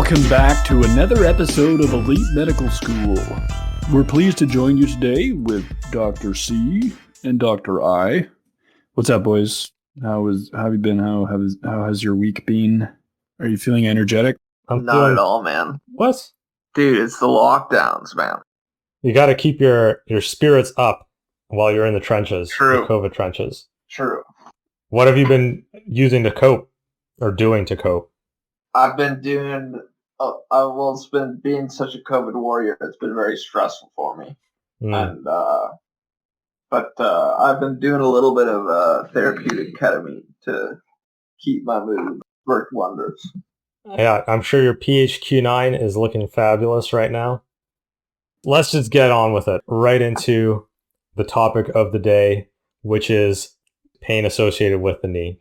Welcome back to another episode of Elite Medical School. We're pleased to join you today with Dr. C and Dr. I. What's up, boys? How have you been? How has your week been? Are you feeling energetic? Not at all, man. What? Dude, it's the lockdowns, man. You got to keep your spirits up while you're in the trenches, True. the COVID trenches. True. What have you been using to cope or doing to cope? I've been doing, it's been being such a COVID warrior, it's been very stressful for me. And, I've been doing a little bit of therapeutic ketamine to keep my mood. Worked wonders. Yeah, I'm sure your PHQ-9 is looking fabulous right now. Let's just get on with it. Right into the topic of the day, which is pain associated with the knee.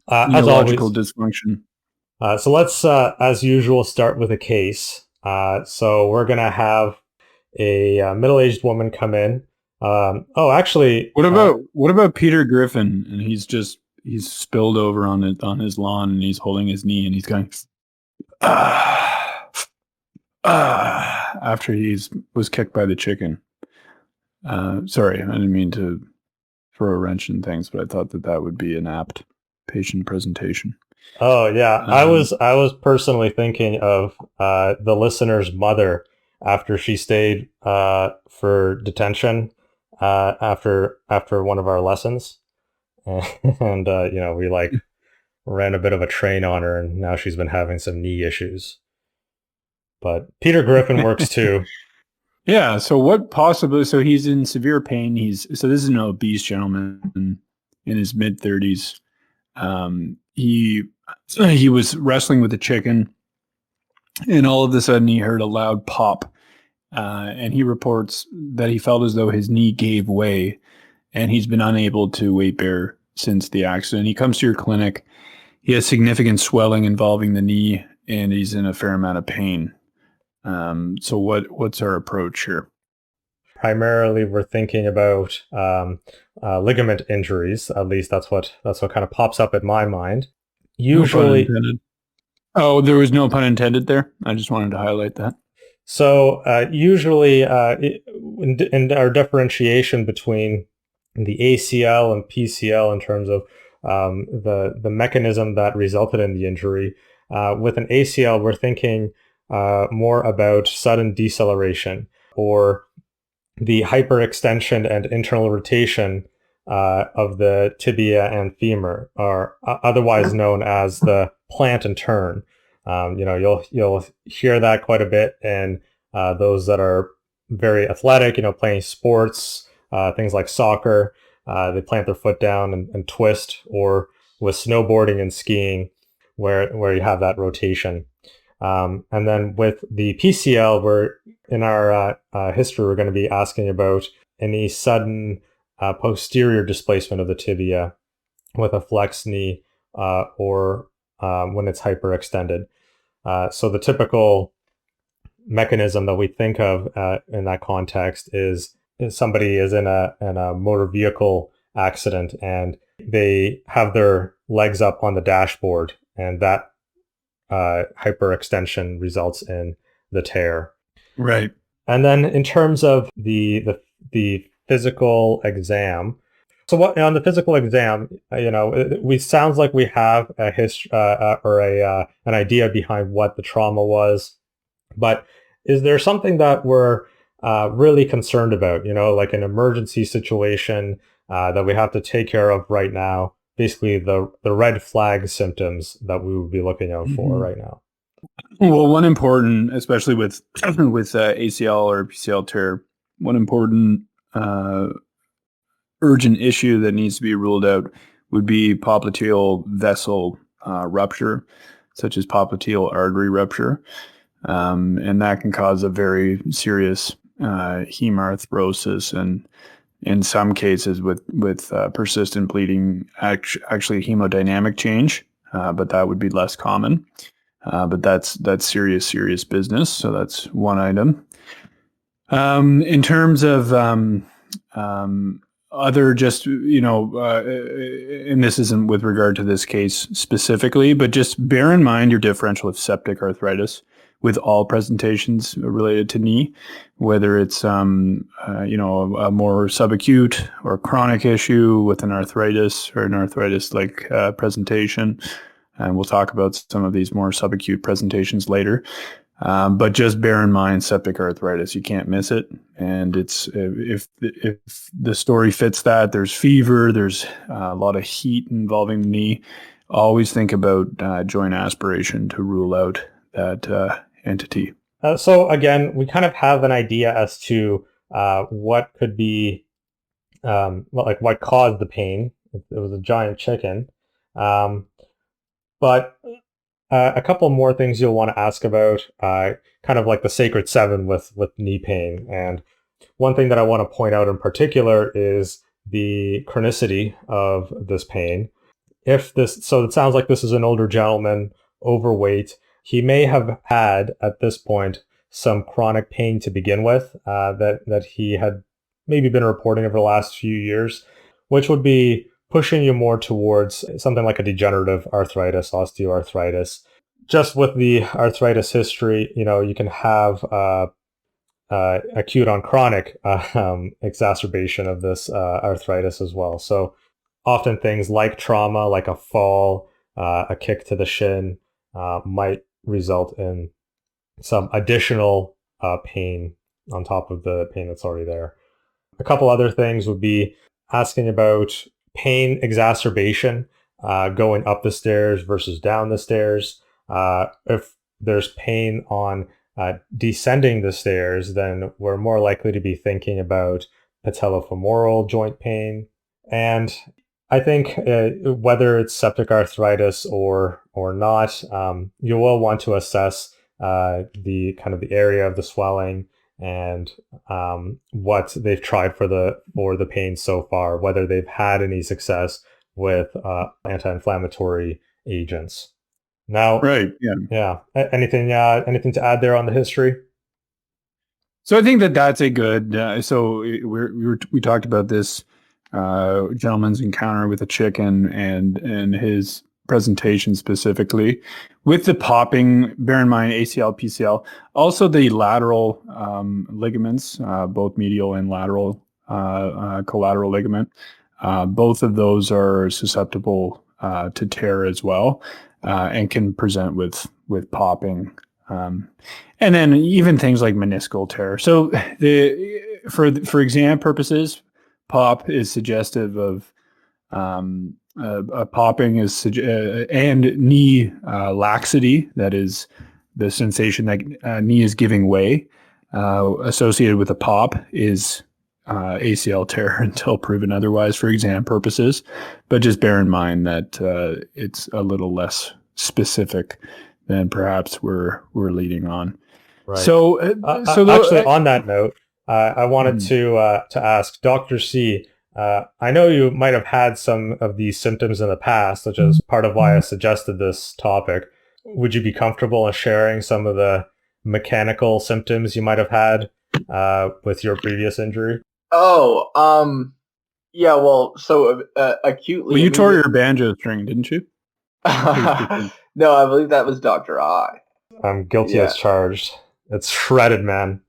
Neurological dysfunction. So let's, as usual, start with a case. So we're going to have a middle-aged woman come in. What about Peter Griffin? And he's spilled over on his lawn and he's holding his knee and he's going after was kicked by the chicken. Sorry, I didn't mean to throw a wrench in things, but I thought that would be an apt patient presentation. Oh yeah, I was personally thinking of the listener's mother after she stayed for detention after one of our lessons, and we ran a bit of a train on her, and now she's been having some knee issues. But Peter Griffin works too. Yeah. So he's in severe pain. This is an obese gentleman in his mid 30s. He was wrestling with a chicken, and all of a sudden he heard a loud pop, and he reports that he felt as though his knee gave way, and he's been unable to weight bear since the accident. He comes to your clinic. He has significant swelling involving the knee, and he's in a fair amount of pain. So what's our approach here? Primarily, we're thinking about ligament injuries. At least that's what kind of pops up in my mind. Usually, there was no pun intended there. I just wanted to highlight that. So usually, in our differentiation between the ACL and PCL in terms of the mechanism that resulted in the injury, with an ACL, we're thinking more about sudden deceleration or the hyperextension and internal rotation of the tibia and femur, or otherwise known as the plant and turn. You'll hear that quite a bit in those that are very athletic, playing sports, things like soccer. They plant their foot down and twist, or with snowboarding and skiing, where you have that rotation. And then with the PCL, in our history, we're going to be asking about any sudden posterior displacement of the tibia with a flex knee or when it's hyperextended. So the typical mechanism that we think of in that context is somebody is in a motor vehicle accident and they have their legs up on the dashboard, and that hyperextension results in the tear. Right. And then in terms of the physical exam, so on the physical exam, we sounds like we have a history or an idea behind what the trauma was, but is there something that we're really concerned about? Like an emergency situation that we have to take care of right now. Basically, the red flag symptoms that we would be looking out for right now. Well, one important, especially with ACL or PCL tear, one important urgent issue that needs to be ruled out would be popliteal vessel rupture, such as popliteal artery rupture, and that can cause a very serious hemarthrosis, and in some cases with persistent bleeding, actually hemodynamic change, but that would be less common. But that's serious business. So that's one item. In terms of other just, and this isn't with regard to this case specifically, but just bear in mind your differential of septic arthritis with all presentations related to knee, whether it's, a more subacute or chronic issue with an arthritis or an arthritis-like presentation. And we'll talk about some of these more subacute presentations later. But just bear in mind septic arthritis. You can't miss it. And it's if the story fits that, there's fever, there's a lot of heat involving the knee. Always think about joint aspiration to rule out that entity. So again, we kind of have an idea as to what could be, what caused the pain. It was a giant chicken. But a couple more things you'll want to ask about, kind of like the sacred seven with knee pain. And one thing that I want to point out in particular is the chronicity of this pain. So it sounds like this is an older gentleman, overweight. He may have had at this point some chronic pain to begin with that he had maybe been reporting over the last few years, which would be pushing you more towards something like a degenerative arthritis, osteoarthritis. Just with the arthritis history, you can have acute on chronic exacerbation of this arthritis as well. So often things like trauma, like a fall, a kick to the shin, might result in some additional pain on top of the pain that's already there. A couple other things would be asking about pain exacerbation, going up the stairs versus down the stairs. If there's pain on descending the stairs, then we're more likely to be thinking about patellofemoral joint pain. And I think whether it's septic arthritis or not, you will want to assess the kind of the area of the swelling and what they've tried for the pain so far, whether they've had any success with anti-inflammatory agents. Now, right, yeah. Anything to add there on the history? So I think that's a good. So we talked about this gentleman's encounter with a chicken and his presentation specifically with the popping. Bear in mind ACL, PCL, also the lateral ligaments, both medial and lateral collateral ligament. Both of those are susceptible to tear as well, and can present with popping. And then even things like meniscal tear. So for exam purposes, pop is suggestive of popping is and knee laxity. That is the sensation that knee is giving way. Associated with a pop is ACL tear until proven otherwise for exam purposes. But just bear in mind that it's a little less specific than perhaps we're leading on. Right. So actually, on that note, I wanted to ask Dr. C. I know you might have had some of these symptoms in the past, which is part of why I suggested this topic. Would you be comfortable in sharing some of the mechanical symptoms you might have had with your previous injury? Oh, yeah. Well, so acutely. Well, you tore your banjo string, didn't you? No, I believe that was Dr. I. I'm guilty as charged. It's shredded, man.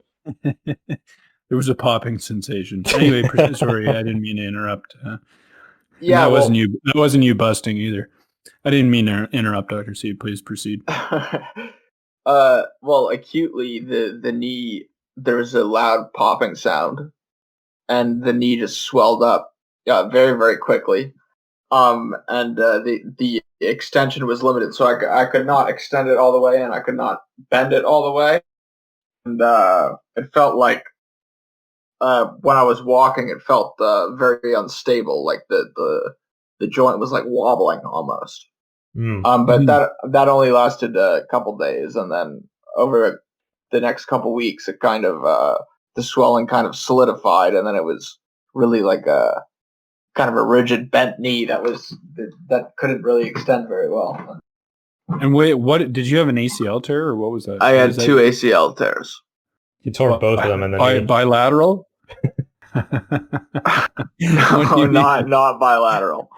There was a popping sensation. Anyway, sorry, I didn't mean to interrupt. Yeah, wasn't you. That wasn't you busting either. I didn't mean to interrupt, Dr. C. Please proceed. Well, acutely, the knee, there was a loud popping sound, and the knee just swelled up, very, very quickly. And the extension was limited, so I could not extend it all the way, and I could not bend it all the way. And it felt like when I was walking, it felt very unstable, like the joint was like wobbling almost. But that only lasted a couple days, and then over the next couple weeks, it kind of the swelling kind of solidified, and then it was really like a kind of a rigid bent knee that couldn't really extend very well. And wait, what did you have an ACL tear or what was that? I had two ACL tears. You tore both of them, and then bilateral. What do No, you mean? not bilateral.